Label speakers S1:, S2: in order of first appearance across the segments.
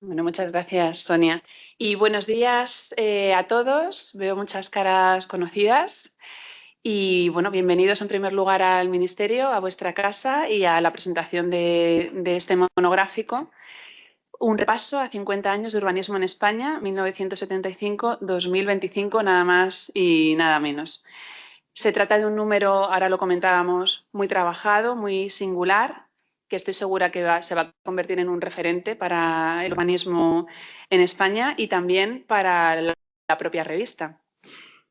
S1: Bueno, muchas gracias, Sonia. Y buenos días a todos. Veo muchas caras conocidas. Y bueno, bienvenidos en primer lugar al Ministerio, a vuestra casa y a la presentación de este monográfico. Un repaso a 50 años de urbanismo en España, 1975-2025, nada más y nada menos. Se trata de un número, ahora lo comentábamos, muy trabajado, muy singular, que estoy segura que se va a convertir en un referente para el urbanismo en España y también para la propia revista.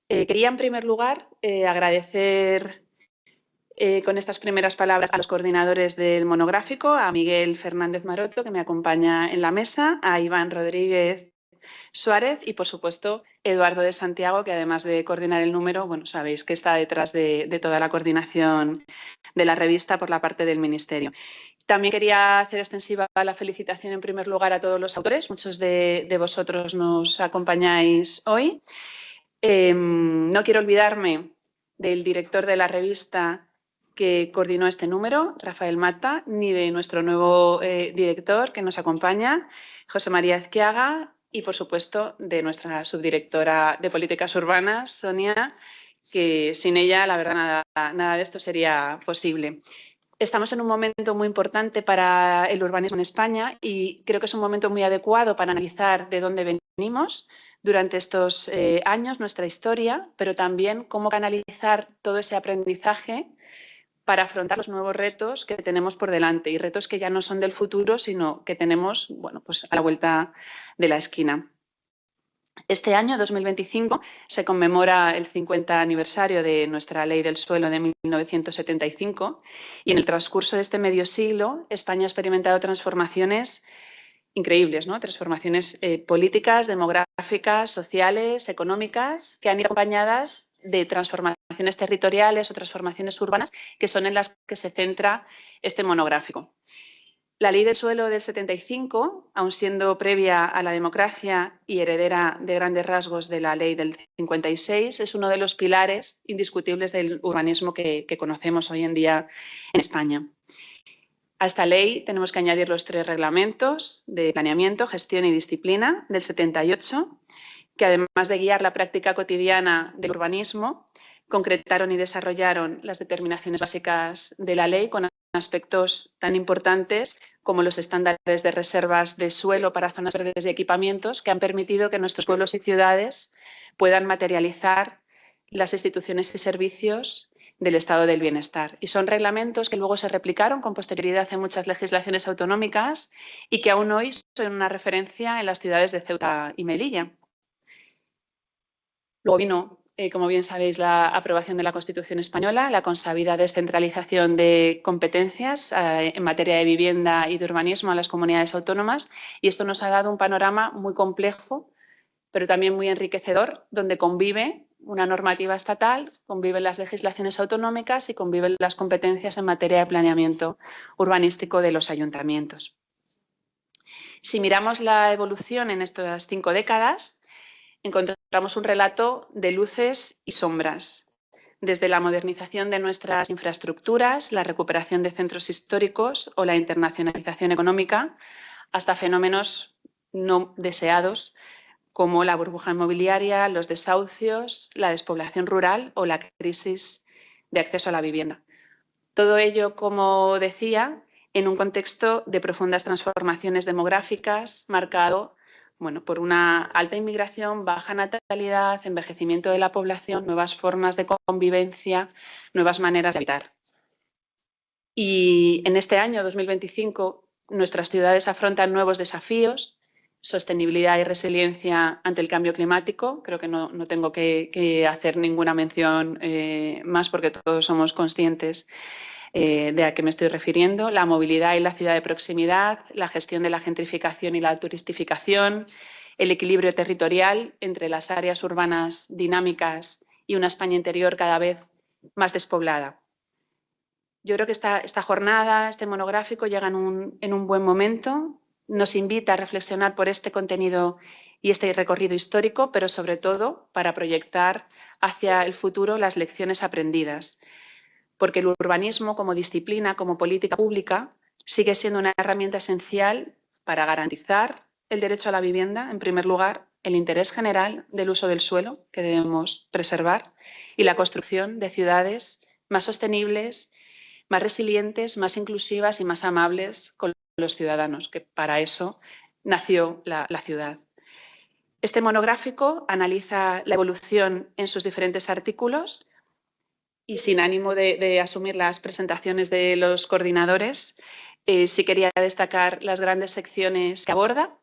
S1: Quería, en primer lugar, agradecer con estas primeras palabras a los coordinadores del monográfico, a Miguel Fernández Maroto, que me acompaña en la mesa, a Iván Rodríguez Suárez y, por supuesto, Eduardo de Santiago, que además de coordinar el número, bueno, sabéis que está detrás de toda la coordinación de la revista por la parte del Ministerio. También quería hacer extensiva la felicitación en primer lugar a todos los autores. Muchos de vosotros nos acompañáis hoy. No quiero olvidarme del director de la revista que coordinó este número, Rafael Mata, ni de nuestro nuevo director que nos acompaña, José María Ezquiaga, y por supuesto de nuestra subdirectora de Políticas Urbanas, Sonia, que sin ella, la verdad, nada de esto sería posible. Estamos en un momento muy importante para el urbanismo en España y creo que es un momento muy adecuado para analizar de dónde venimos durante estos años, nuestra historia, pero también cómo canalizar todo ese aprendizaje para afrontar los nuevos retos que tenemos por delante y retos que ya no son del futuro, sino que tenemos, bueno, pues a la vuelta de la esquina. Este año, 2025, se conmemora el 50 aniversario de nuestra Ley del Suelo de 1975 y en el transcurso de este medio siglo España ha experimentado transformaciones increíbles, ¿no? Transformaciones políticas, demográficas, sociales, económicas, que han ido acompañadas de transformaciones territoriales o transformaciones urbanas, que son en las que se centra este monográfico. La Ley del Suelo del 75, aun siendo previa a la democracia y heredera de grandes rasgos de la Ley del 56, es uno de los pilares indiscutibles del urbanismo que conocemos hoy en día en España. A esta ley tenemos que añadir los 3 reglamentos de planeamiento, gestión y disciplina del 78, que además de guiar la práctica cotidiana del urbanismo, concretaron y desarrollaron las determinaciones básicas de la ley con aspectos tan importantes como los estándares de reservas de suelo para zonas verdes y equipamientos que han permitido que nuestros pueblos y ciudades puedan materializar las instituciones y servicios del estado del bienestar. Y son reglamentos que luego se replicaron con posterioridad en muchas legislaciones autonómicas y que aún hoy son una referencia en las ciudades de Ceuta y Melilla. Luego vino, como bien sabéis, la aprobación de la Constitución española, la consabida descentralización de competencias en materia de vivienda y de urbanismo a las comunidades autónomas, y esto nos ha dado un panorama muy complejo, pero también muy enriquecedor, donde convive una normativa estatal, conviven las legislaciones autonómicas y conviven las competencias en materia de planeamiento urbanístico de los ayuntamientos. Si miramos la evolución en estas 5 décadas, encontramos un relato de luces y sombras, desde la modernización de nuestras infraestructuras, la recuperación de centros históricos o la internacionalización económica, hasta fenómenos no deseados como la burbuja inmobiliaria, los desahucios, la despoblación rural o la crisis de acceso a la vivienda. Todo ello, como decía, en un contexto de profundas transformaciones demográficas marcado por una alta inmigración, baja natalidad, envejecimiento de la población, nuevas formas de convivencia, nuevas maneras de habitar. Y en este año 2025 nuestras ciudades afrontan nuevos desafíos, sostenibilidad y resiliencia ante el cambio climático. Creo que no tengo que hacer ninguna mención más porque todos somos conscientes de a qué me estoy refiriendo. La movilidad y la ciudad de proximidad, la gestión de la gentrificación y la turistificación, el equilibrio territorial entre las áreas urbanas dinámicas y una España interior cada vez más despoblada. Yo creo que esta jornada, este monográfico, llega en un buen momento. Nos invita a reflexionar por este contenido y este recorrido histórico, pero sobre todo para proyectar hacia el futuro las lecciones aprendidas. Porque el urbanismo como disciplina, como política pública, sigue siendo una herramienta esencial para garantizar el derecho a la vivienda, en primer lugar, el interés general del uso del suelo, que debemos preservar, y la construcción de ciudades más sostenibles, más resilientes, más inclusivas y más amables con los ciudadanos, que para eso nació la ciudad. Este monográfico analiza la evolución en sus diferentes artículos y sin ánimo de asumir las presentaciones de los coordinadores, sí quería destacar las grandes secciones que aborda.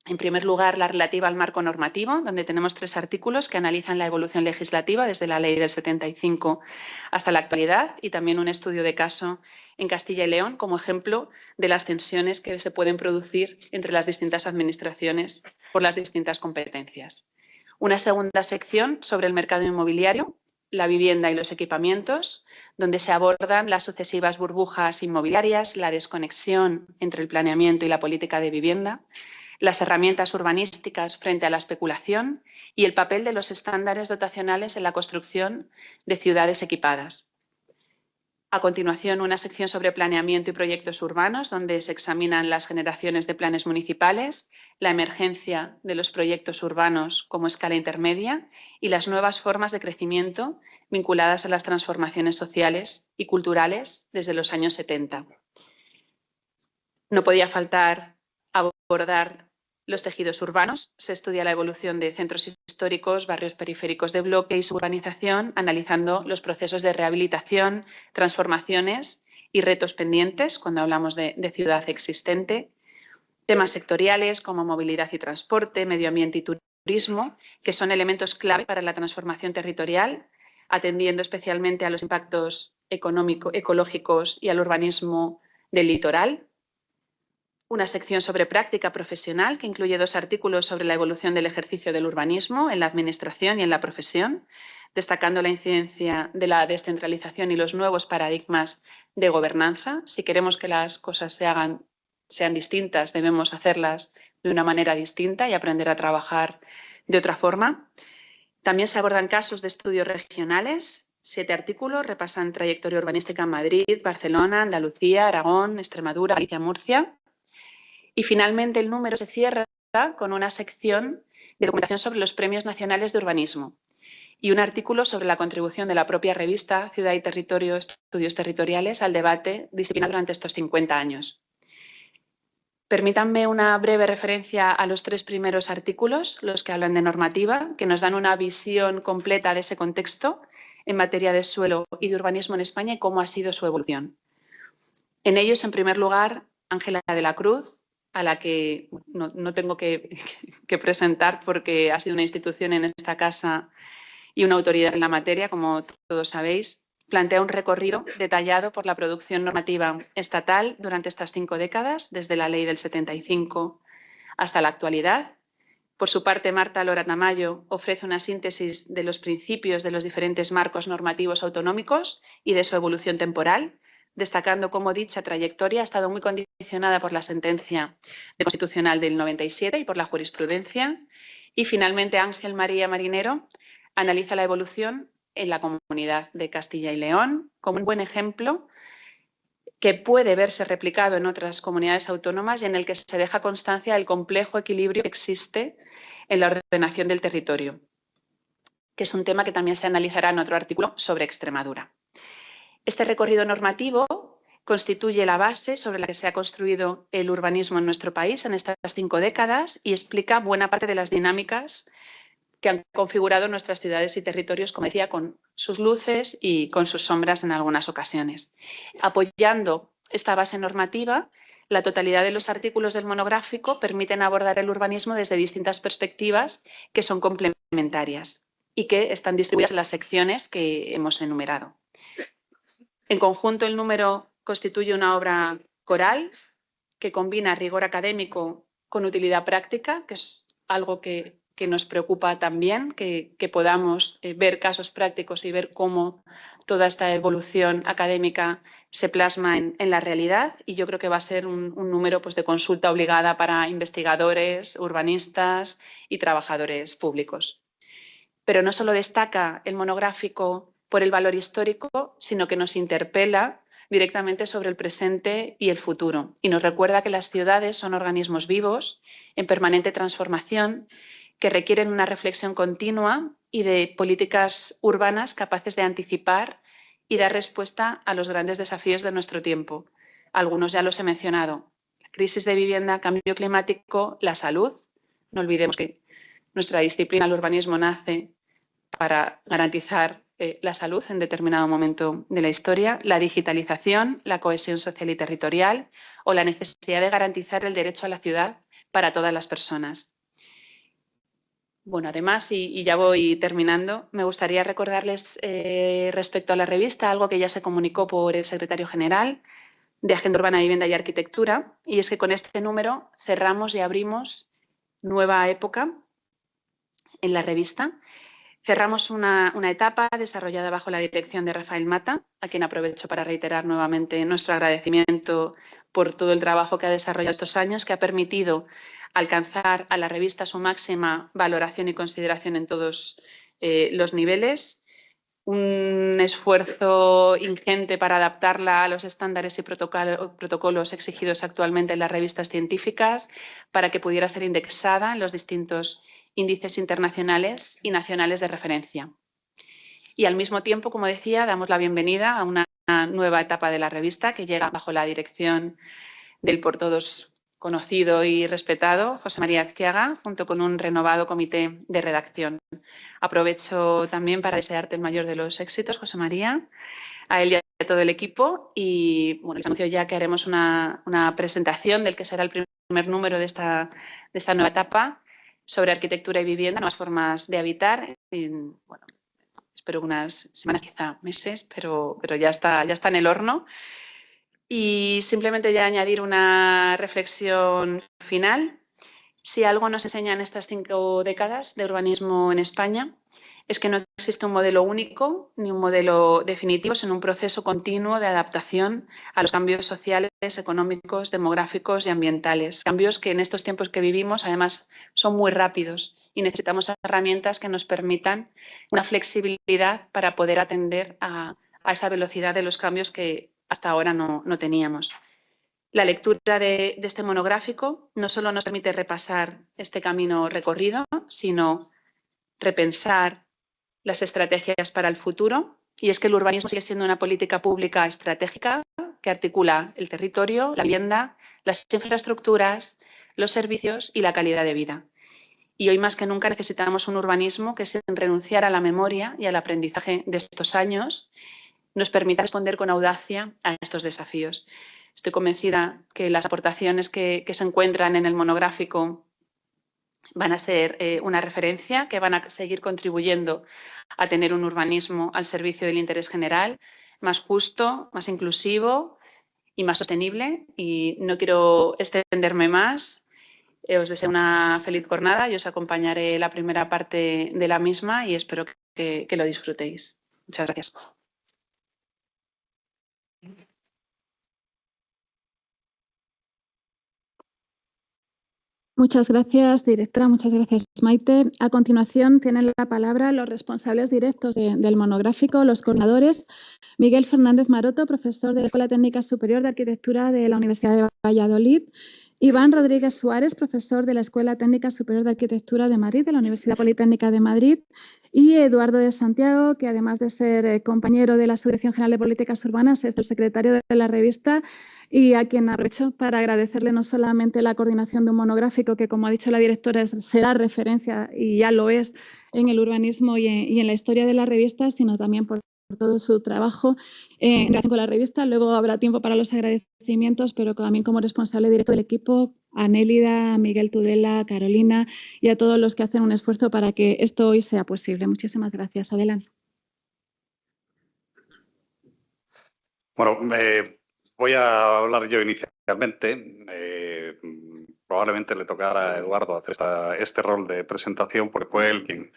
S1: En primer lugar, la relativa al marco normativo, donde tenemos 3 artículos que analizan la evolución legislativa desde la Ley del 75 hasta la actualidad y también un estudio de caso en Castilla y León como ejemplo de las tensiones que se pueden producir entre las distintas administraciones por las distintas competencias. Una segunda sección sobre el mercado inmobiliario, la vivienda y los equipamientos, donde se abordan las sucesivas burbujas inmobiliarias, la desconexión entre el planeamiento y la política de vivienda, las herramientas urbanísticas frente a la especulación y el papel de los estándares dotacionales en la construcción de ciudades equipadas. A continuación, una sección sobre planeamiento y proyectos urbanos, donde se examinan las generaciones de planes municipales, la emergencia de los proyectos urbanos como escala intermedia y las nuevas formas de crecimiento vinculadas a las transformaciones sociales y culturales desde los años 70. No podía faltar abordar los tejidos urbanos. Se estudia la evolución de centros históricos, barrios periféricos de bloque y suburbanización, analizando los procesos de rehabilitación, transformaciones y retos pendientes cuando hablamos de ciudad existente. Temas sectoriales como movilidad y transporte, medio ambiente y turismo, que son elementos clave para la transformación territorial, atendiendo especialmente a los impactos ecológicos y al urbanismo del litoral. Una sección sobre práctica profesional que incluye 2 artículos sobre la evolución del ejercicio del urbanismo en la administración y en la profesión, destacando la incidencia de la descentralización y los nuevos paradigmas de gobernanza. Si queremos que las cosas sean distintas, debemos hacerlas de una manera distinta y aprender a trabajar de otra forma. También se abordan casos de estudios regionales. 7 artículos repasan trayectoria urbanística en Madrid, Barcelona, Andalucía, Aragón, Extremadura, Galicia, Murcia. Y finalmente el número se cierra con una sección de documentación sobre los premios nacionales de urbanismo y un artículo sobre la contribución de la propia revista Ciudad y Territorio, Estudios Territoriales al debate disciplinar durante estos 50 años. Permítanme una breve referencia a los 3 primeros artículos, los que hablan de normativa, que nos dan una visión completa de ese contexto en materia de suelo y de urbanismo en España y cómo ha sido su evolución. En ellos, en primer lugar, Ángela de la Cruz, a la que no tengo que presentar porque ha sido una institución en esta casa y una autoridad en la materia, como todos sabéis, plantea un recorrido detallado por la producción normativa estatal durante estas 5 décadas, desde la Ley del 75 hasta la actualidad. Por su parte, Marta Lora Tamayo ofrece una síntesis de los principios de los diferentes marcos normativos autonómicos y de su evolución temporal, destacando cómo dicha trayectoria ha estado muy condicionada por la sentencia constitucional del 97 y por la jurisprudencia. Y finalmente, Ángel María Marinero analiza la evolución en la Comunidad de Castilla y León como un buen ejemplo que puede verse replicado en otras comunidades autónomas y en el que se deja constancia del complejo equilibrio que existe en la ordenación del territorio, que es un tema que también se analizará en otro artículo sobre Extremadura. Este recorrido normativo constituye la base sobre la que se ha construido el urbanismo en nuestro país en estas 5 décadas y explica buena parte de las dinámicas que han configurado nuestras ciudades y territorios, como decía, con sus luces y con sus sombras en algunas ocasiones. Apoyando esta base normativa, la totalidad de los artículos del monográfico permiten abordar el urbanismo desde distintas perspectivas que son complementarias y que están distribuidas en las secciones que hemos enumerado. En conjunto, el número constituye una obra coral que combina rigor académico con utilidad práctica, que es algo que nos preocupa también, que podamos ver casos prácticos y ver cómo toda esta evolución académica se plasma en la realidad. Y yo creo que va a ser un número de consulta obligada para investigadores, urbanistas y trabajadores públicos. Pero no solo destaca el monográfico por el valor histórico, sino que nos interpela directamente sobre el presente y el futuro y nos recuerda que las ciudades son organismos vivos en permanente transformación que requieren una reflexión continua y de políticas urbanas capaces de anticipar y dar respuesta a los grandes desafíos de nuestro tiempo. Algunos ya los he mencionado: la crisis de vivienda, cambio climático, la salud. No olvidemos que nuestra disciplina, el urbanismo, nace para garantizar la salud en determinado momento de la historia, la digitalización, la cohesión social y territorial o la necesidad de garantizar el derecho a la ciudad para todas las personas. Bueno, además, y ya voy terminando, me gustaría recordarles respecto a la revista algo que ya se comunicó por el secretario general de Agenda Urbana, Vivienda y Arquitectura, y es que con este número cerramos y abrimos nueva época en la revista. Cerramos una etapa desarrollada bajo la dirección de Rafael Mata, a quien aprovecho para reiterar nuevamente nuestro agradecimiento por todo el trabajo que ha desarrollado estos años, que ha permitido alcanzar a la revista su máxima valoración y consideración en todos los niveles. Un esfuerzo ingente para adaptarla a los estándares y protocolos exigidos actualmente en las revistas científicas, para que pudiera ser indexada en los distintos índices internacionales y nacionales de referencia. Y al mismo tiempo, como decía, damos la bienvenida a una nueva etapa de la revista que llega bajo la dirección del por todos conocido y respetado José María Azquiaga, junto con un renovado comité de redacción. Aprovecho también para desearte el mayor de los éxitos, José María, a él y a todo el equipo. Y bueno, les anuncio ya que haremos una presentación del que será el primer número de esta nueva etapa sobre arquitectura y vivienda, nuevas formas de habitar. Bueno, espero unas semanas, quizá meses, pero ya está en el horno. Y simplemente ya añadir una reflexión final. Si algo nos enseñan estas 5 décadas de urbanismo en España es que no existe un modelo único ni un modelo definitivo, sino un proceso continuo de adaptación a los cambios sociales, económicos, demográficos y ambientales. Cambios que en estos tiempos que vivimos, además, son muy rápidos y necesitamos herramientas que nos permitan una flexibilidad para poder atender a esa velocidad de los cambios que hasta ahora no teníamos. La lectura de este monográfico no solo nos permite repasar este camino recorrido, sino repensar las estrategias para el futuro. Y es que el urbanismo sigue siendo una política pública estratégica que articula el territorio, la vivienda, las infraestructuras, los servicios y la calidad de vida. Y hoy más que nunca necesitamos un urbanismo que, sin renunciar a la memoria y al aprendizaje de estos años, nos permita responder con audacia a estos desafíos. Estoy convencida que las aportaciones que se encuentran en el monográfico van a ser una referencia, que van a seguir contribuyendo a tener un urbanismo al servicio del interés general, más justo, más inclusivo y más sostenible. Y no quiero extenderme más. Os deseo una feliz jornada y os acompañaré la primera parte de la misma y espero que lo disfrutéis. Muchas gracias.
S2: Muchas gracias, directora. Muchas gracias, Maite. A continuación tienen la palabra los responsables directos del monográfico, los coordinadores. Miguel Fernández Maroto, profesor de la Escuela Técnica Superior de Arquitectura de la Universidad de Valladolid. Iván Rodríguez Suárez, profesor de la Escuela Técnica Superior de Arquitectura de Madrid, de la Universidad Politécnica de Madrid. Y Eduardo de Santiago, que además de ser compañero de la Subdirección General de Políticas Urbanas, es el secretario de la revista y a quien aprovecho para agradecerle no solamente la coordinación de un monográfico que, como ha dicho la directora, será referencia y ya lo es en el urbanismo y en la historia de la revista, sino también por todo su trabajo en relación con la revista. Luego habrá tiempo para los agradecimientos, pero también como responsable directo del equipo, a Nélida, a Miguel Tudela, a Carolina y a todos los que hacen un esfuerzo para que esto hoy sea posible. Muchísimas gracias. Adelante.
S3: Bueno, voy a hablar yo inicialmente. Probablemente le tocara a Eduardo hacer este rol de presentación porque fue él quien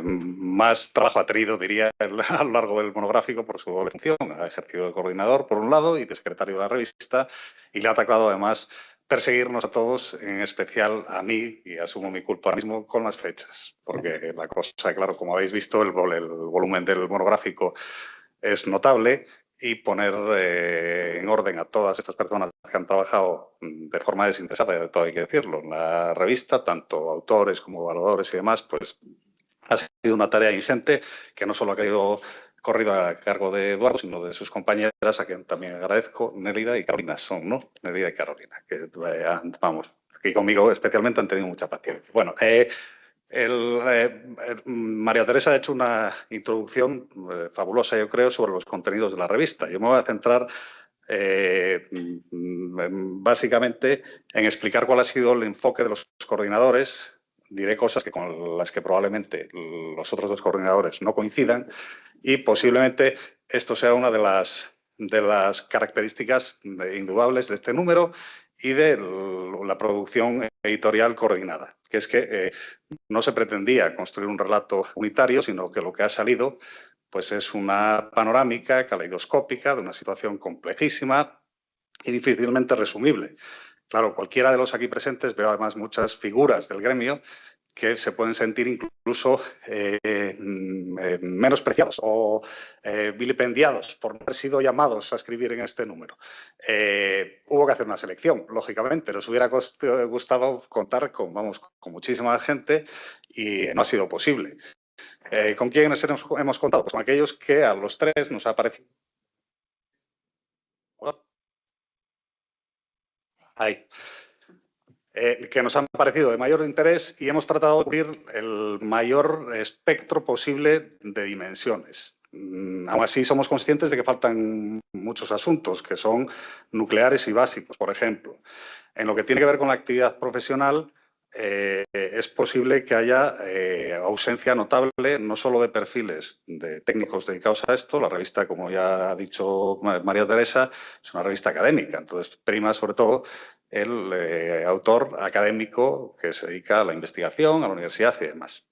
S3: más trabajo ha tenido, diría, a lo largo del monográfico por su doble función. Ha ejercido de coordinador, por un lado, y de secretario de la revista, y le ha tocado, además, perseguirnos a todos, en especial a mí, y asumo mi culpa ahora mismo, con las fechas. Porque la cosa, claro, como habéis visto, el volumen del monográfico es notable y poner en orden a todas estas personas que han trabajado de forma desinteresada, todo hay que decirlo, en la revista, tanto autores como evaluadores y demás, pues ha sido una tarea ingente que no solo ha corrido a cargo de Eduardo, sino de sus compañeras, a quien también agradezco, Nélida y Carolina son, ¿no? Nélida y Carolina, que vamos, aquí conmigo especialmente han tenido mucha paciencia. Bueno, María Teresa ha hecho una introducción fabulosa, yo creo, sobre los contenidos de la revista. Yo me voy a centrar básicamente en explicar cuál ha sido el enfoque de los coordinadores. Diré cosas con las que probablemente los otros dos coordinadores no coincidan y posiblemente esto sea una de las características indudables de este número y de la producción editorial coordinada, que es que no se pretendía construir un relato unitario, sino que lo que ha salido pues es una panorámica caleidoscópica de una situación complejísima y difícilmente resumible. Claro, cualquiera de los aquí presentes, veo además muchas figuras del gremio que se pueden sentir incluso menospreciados o vilipendiados por no haber sido llamados a escribir en este número. Hubo que hacer una selección, lógicamente. Nos hubiera gustado contar con muchísima gente y no ha sido posible. ¿Con quiénes hemos contado? Pues con aquellos que a los tres nos ha parecido... Ahí. Que nos han parecido de mayor interés y hemos tratado de cubrir el mayor espectro posible de dimensiones. Aún así, somos conscientes de que faltan muchos asuntos que son nucleares y básicos. Por ejemplo, en lo que tiene que ver con la actividad profesional, es posible que haya ausencia notable no solo de perfiles de técnicos dedicados a esto. La revista, como ya ha dicho María Teresa, es una revista académica, entonces prima sobre todo el autor académico que se dedica a la investigación, a la universidad y demás.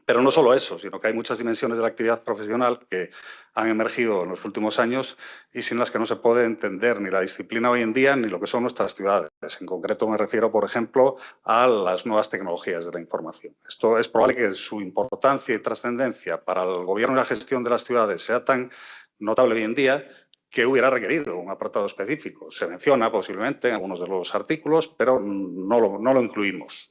S3: Pero no solo eso, sino que hay muchas dimensiones de la actividad profesional que han emergido en los últimos años y sin las que no se puede entender ni la disciplina hoy en día ni lo que son nuestras ciudades. En concreto me refiero, por ejemplo, a las nuevas tecnologías de la información. Esto es probable que su importancia y trascendencia para el gobierno y la gestión de las ciudades sea tan notable hoy en día que hubiera requerido un apartado específico. Se menciona posiblemente en algunos de los artículos, pero no lo incluimos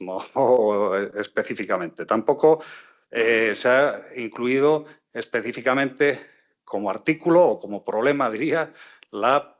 S3: específicamente. Tampoco se ha incluido específicamente como artículo o como problema, diría, la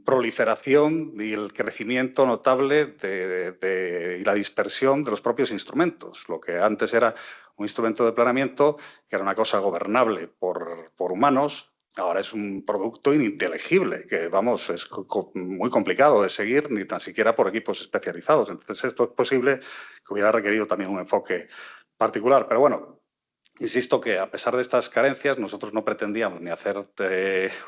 S3: proliferación y el crecimiento notable y la dispersión de los propios instrumentos. Lo que antes era un instrumento de planeamiento, que era una cosa gobernable por humanos, ahora es un producto ininteligible, que vamos, es muy complicado de seguir, ni tan siquiera por equipos especializados. Entonces, esto es posible que hubiera requerido también un enfoque particular. Pero bueno, insisto que a pesar de estas carencias, nosotros no pretendíamos ni hacer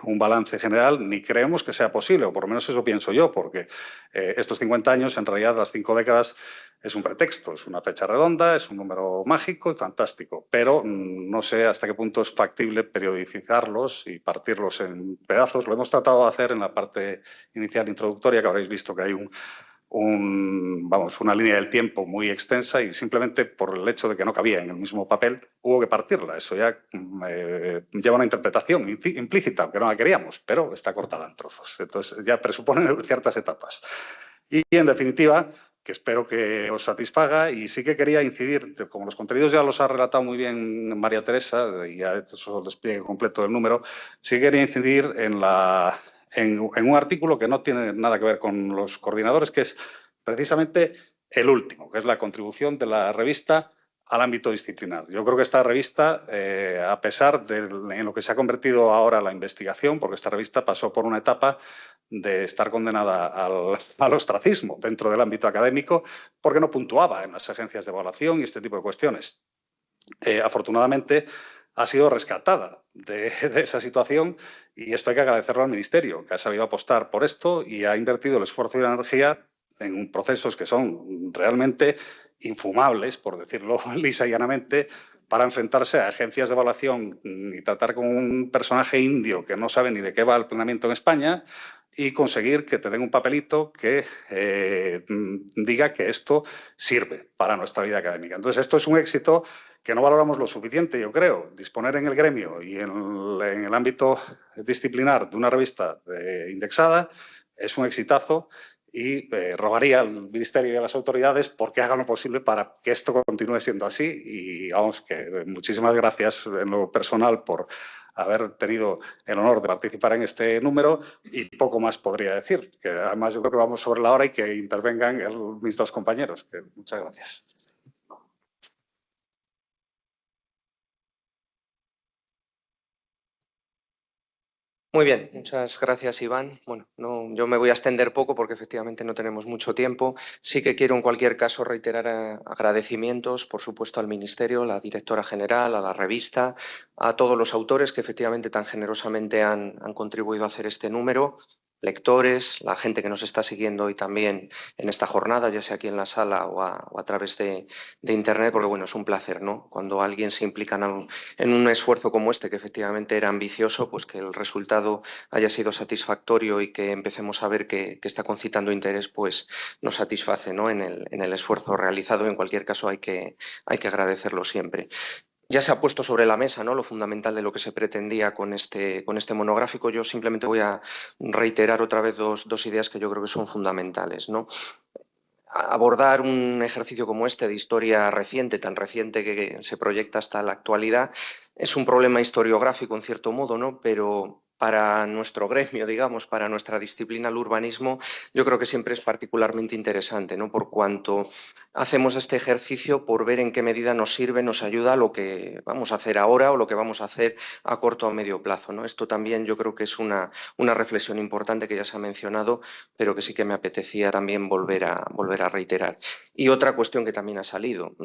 S3: un balance general, ni creemos que sea posible, o por lo menos eso pienso yo, porque estos 50 años, en realidad las 5 décadas, es un pretexto, es una fecha redonda, es un número mágico y fantástico, pero no sé hasta qué punto es factible periodicizarlos y partirlos en pedazos. Lo hemos tratado de hacer en la parte inicial introductoria, que habréis visto que hay una línea del tiempo muy extensa y simplemente por el hecho de que no cabía en el mismo papel hubo que partirla. Eso ya lleva una interpretación implícita, aunque no la queríamos, pero está cortada en trozos. Entonces ya presupone ciertas etapas. Y en definitiva, que espero que os satisfaga, y sí que quería incidir, como los contenidos ya los ha relatado muy bien María Teresa, y ya eso el despliegue completo del número, sí que quería incidir en un artículo que no tiene nada que ver con los coordinadores, que es precisamente el último, que es la contribución de la revista al ámbito disciplinar. Yo creo que esta revista, a pesar de en lo que se ha convertido ahora la investigación, porque esta revista pasó por una etapa de estar condenada al ostracismo dentro del ámbito académico, porque no puntuaba en las agencias de evaluación y este tipo de cuestiones. Afortunadamente, ha sido rescatada de esa situación y esto hay que agradecerlo al Ministerio, que ha sabido apostar por esto y ha invertido el esfuerzo y la energía en procesos que son realmente infumables, por decirlo lisa y llanamente, para enfrentarse a agencias de evaluación y tratar con un personaje indio que no sabe ni de qué va el planeamiento en España y conseguir que te den un papelito que diga que esto sirve para nuestra vida académica. Entonces, esto es un éxito que no valoramos lo suficiente, yo creo. Disponer en el gremio y en el ámbito disciplinar de una revista indexada es un exitazo y rogaría al Ministerio y a las autoridades porque hagan lo posible para que esto continúe siendo así. Y vamos, que muchísimas gracias en lo personal por haber tenido el honor de participar en este número y poco más podría decir, que además yo creo que vamos sobre la hora y que intervengan mis dos compañeros. Muchas gracias.
S4: Muy bien, muchas gracias, Iván. Bueno, yo me voy a extender poco porque efectivamente no tenemos mucho tiempo. Sí que quiero en cualquier caso reiterar agradecimientos, por supuesto, al Ministerio, a la directora general, a la revista, a todos los autores que efectivamente tan generosamente han contribuido a hacer este número, lectores, la gente que nos está siguiendo hoy también en esta jornada, ya sea aquí en la sala o a través de Internet, porque bueno, es un placer, ¿no? Cuando alguien se implica en un esfuerzo como este, que efectivamente era ambicioso, pues que el resultado haya sido satisfactorio y que empecemos a ver que está concitando interés, pues nos satisface, ¿no? en el esfuerzo realizado. En cualquier caso hay que agradecerlo siempre. Ya se ha puesto sobre la mesa, ¿no?, lo fundamental de lo que se pretendía con este monográfico. Yo simplemente voy a reiterar otra vez dos ideas que yo creo que son fundamentales, ¿no? Abordar un ejercicio como este de historia reciente, tan reciente que se proyecta hasta la actualidad, es un problema historiográfico en cierto modo, ¿no? Pero para nuestro gremio, digamos, para nuestra disciplina, el urbanismo, yo creo que siempre es particularmente interesante, ¿no? Por cuanto hacemos este ejercicio por ver en qué medida nos sirve, nos ayuda a lo que vamos a hacer ahora o lo que vamos a hacer a corto o a medio plazo, ¿no? Esto también yo creo que es una reflexión importante que ya se ha mencionado, pero que sí que me apetecía también volver a reiterar. Y otra cuestión que también ha salido.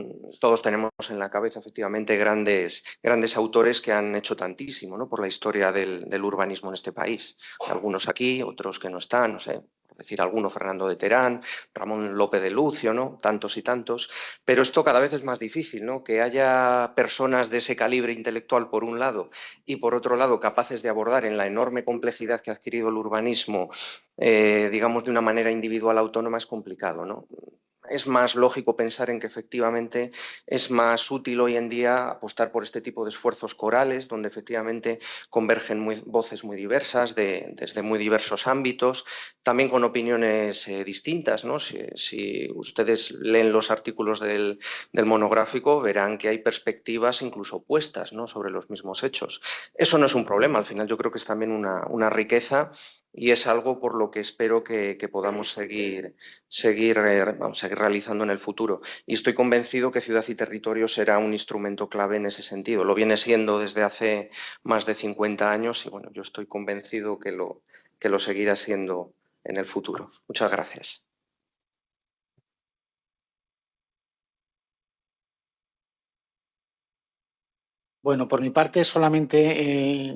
S4: Todos tenemos en la cabeza efectivamente grandes autores que han hecho tantísimo, ¿no?, por la historia del urbanismo en este país. Algunos aquí, otros que no están, no sé, por decir alguno, Fernando de Terán, Ramón López de Lucio, ¿no?, tantos y tantos. Pero esto cada vez es más difícil, ¿no?, que haya personas de ese calibre intelectual por un lado y por otro lado capaces de abordar en la enorme complejidad que ha adquirido el urbanismo, digamos, de una manera individual autónoma, es complicado, ¿no? Es más lógico pensar en que efectivamente es más útil hoy en día apostar por este tipo de esfuerzos corales, donde efectivamente convergen voces muy diversas, desde muy diversos ámbitos, también con opiniones distintas, ¿no? Si ustedes leen los artículos del monográfico, verán que hay perspectivas incluso opuestas, ¿no?, sobre los mismos hechos. Eso no es un problema, al final yo creo que es también una riqueza y es algo por lo que espero que podamos seguir realizando en el futuro. Y estoy convencido que Ciudad y Territorio será un instrumento clave en ese sentido. Lo viene siendo desde hace más de 50 años y bueno, yo estoy convencido que lo seguirá siendo en el futuro. Muchas gracias.
S5: Bueno, por mi parte, solamente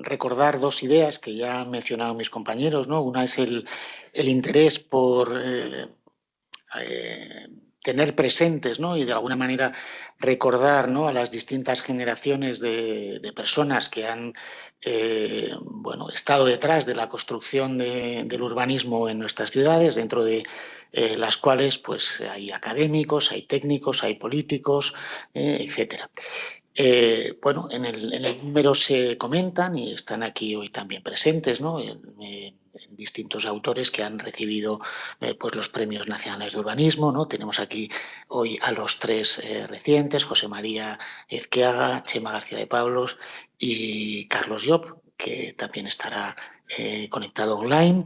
S5: recordar dos ideas que ya han mencionado mis compañeros, ¿no? Una es el interés por tener presentes, ¿no?, y de alguna manera recordar, ¿no?, a las distintas generaciones de personas que han estado detrás de la construcción del urbanismo en nuestras ciudades, dentro de las cuales pues, hay académicos, hay técnicos, hay políticos, etcétera. En el número se comentan y están aquí hoy también presentes, ¿no?, en distintos autores que han recibido pues los premios nacionales de urbanismo, ¿no? Tenemos aquí hoy a los tres recientes, José María Ezqueaga, Chema García de Pablos y Carlos Llop, que también estará conectado online.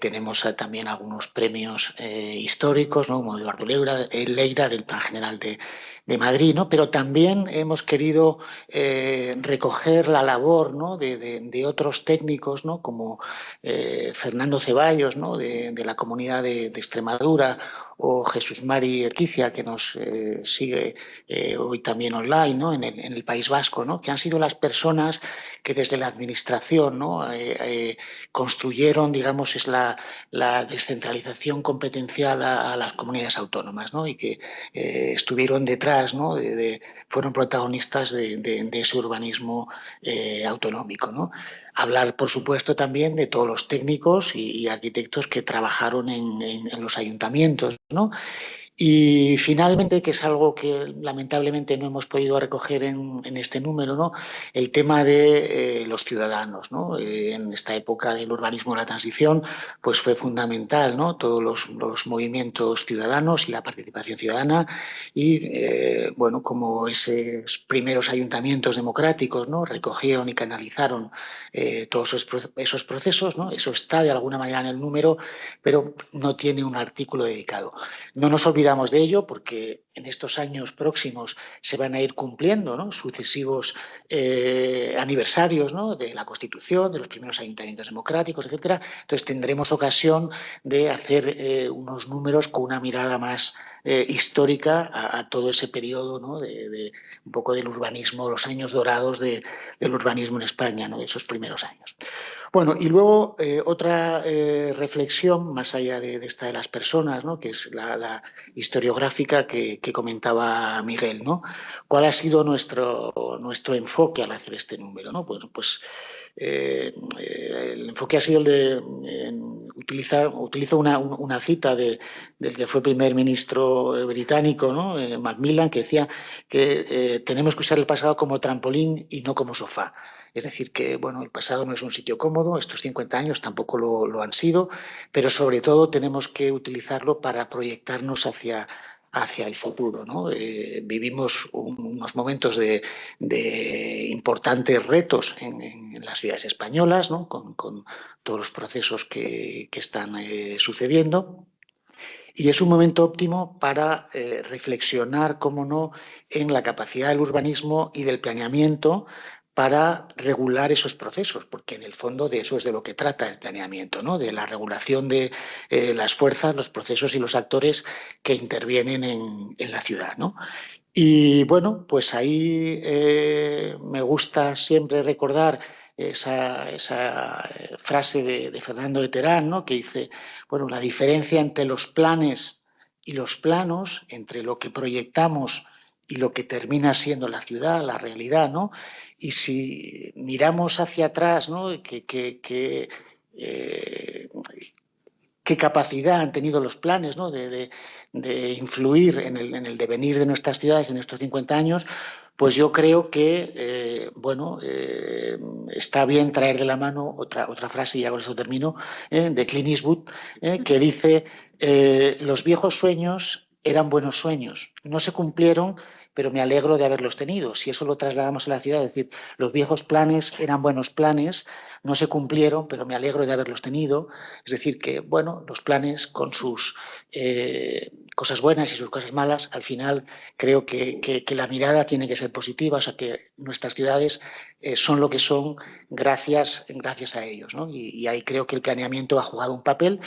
S5: Tenemos también algunos premios históricos, ¿no?, como Eduardo Leira del Plan General de Madrid, ¿no? Pero también hemos querido recoger la labor, ¿no?, de otros técnicos, ¿no?, como Fernando Ceballos, ¿no?, de la Comunidad de Extremadura, o Jesús Mari Erquicia, que nos sigue hoy también online, ¿no?, en el País Vasco, ¿no?, que han sido las personas que desde la administración, ¿no?, construyeron, digamos, es la descentralización competencial a las comunidades autónomas, ¿no?, y que estuvieron detrás, ¿no?, fueron protagonistas de ese urbanismo autonómico, ¿no? Hablar, por supuesto, también de todos los técnicos y arquitectos que trabajaron en los ayuntamientos, ¿no? Y finalmente, que es algo que lamentablemente no hemos podido recoger en este número, ¿no? El tema de los ciudadanos, ¿no? En esta época del urbanismo de la transición, pues fue fundamental, ¿no? Todos los movimientos ciudadanos y la participación ciudadana y, bueno, como esos primeros ayuntamientos democráticos, ¿no? Recogieron y canalizaron todos esos procesos, ¿no? Eso está de alguna manera en el número, pero no tiene un artículo dedicado. No nos olvidamos de ello porque en estos años próximos se van a ir cumpliendo, ¿no? Sucesivos aniversarios, ¿no? De la Constitución, de los primeros ayuntamientos democráticos, etcétera. Entonces tendremos ocasión de hacer unos números con una mirada más histórica a todo ese periodo, ¿no? de un poco del urbanismo, los años dorados del urbanismo en España, ¿no? De esos primeros años. Bueno, y luego otra reflexión, más allá de esta de las personas, ¿no? Que es la historiográfica que comentaba Miguel, ¿no? ¿Cuál ha sido nuestro enfoque al hacer este número, ¿no? Pues el enfoque ha sido el de utilizo una cita del que fue primer ministro británico, ¿no? Macmillan, que decía que tenemos que usar el pasado como trampolín y no como sofá. Es decir, que bueno, el pasado no es un sitio cómodo, estos 50 años tampoco lo han sido, pero sobre todo tenemos que utilizarlo para proyectarnos hacia el futuro, ¿no? Vivimos unos momentos de importantes retos en las ciudades españolas, ¿no? Con todos los procesos que están sucediendo. Y es un momento óptimo para reflexionar, cómo no, en la capacidad del urbanismo y del planeamiento para regular esos procesos, porque en el fondo de eso es de lo que trata el planeamiento, ¿no? De la regulación de las fuerzas, los procesos y los actores que intervienen en la ciudad, ¿no? Y bueno, pues ahí me gusta siempre recordar esa frase de Fernando de Terán, ¿no? Que dice, bueno, la diferencia entre los planes y los planos, entre lo que proyectamos y lo que termina siendo la ciudad, la realidad, ¿no? Y si miramos hacia atrás, ¿no? Qué capacidad han tenido los planes, ¿no? de influir en el devenir de nuestras ciudades en estos 50 años, pues yo creo que, está bien traer de la mano otra frase, y ya con eso termino, de Clint Eastwood, que dice, los viejos sueños eran buenos sueños, no se cumplieron, pero me alegro de haberlos tenido. Si eso lo trasladamos a la ciudad, es decir, los viejos planes eran buenos planes, no se cumplieron, pero me alegro de haberlos tenido. Es decir, que bueno, los planes con sus cosas buenas y sus cosas malas, al final creo que la mirada tiene que ser positiva, o sea que nuestras ciudades son lo que son gracias a ellos, ¿no? Y ahí creo que el planeamiento ha jugado un papel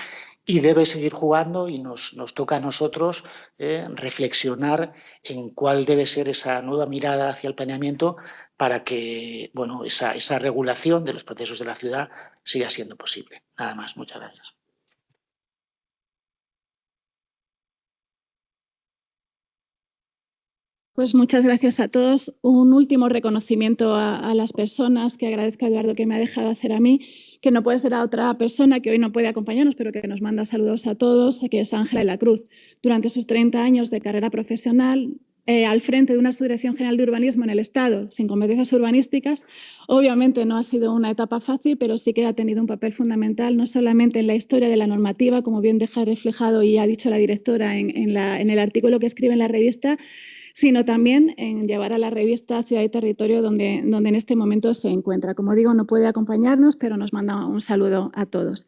S5: y debe seguir jugando, y nos toca a nosotros reflexionar en cuál debe ser esa nueva mirada hacia el planeamiento para que bueno, esa regulación de los procesos de la ciudad siga siendo posible. Nada más, muchas gracias.
S2: Pues muchas gracias a todos. Un último reconocimiento a las personas, que agradezco a Eduardo que me ha dejado hacer a mí, que no puede ser a otra persona que hoy no puede acompañarnos, pero que nos manda saludos a todos, que es Ángela de la Cruz. Durante sus 30 años de carrera profesional, al frente de una Subdirección General de Urbanismo en el Estado, sin competencias urbanísticas, obviamente no ha sido una etapa fácil, pero sí que ha tenido un papel fundamental, no solamente en la historia de la normativa, como bien deja reflejado y ha dicho la directora en el artículo que escribe en la revista, sino también en llevar a la revista Ciudad y Territorio donde en este momento se encuentra. Como digo, no puede acompañarnos, pero nos manda un saludo a todos.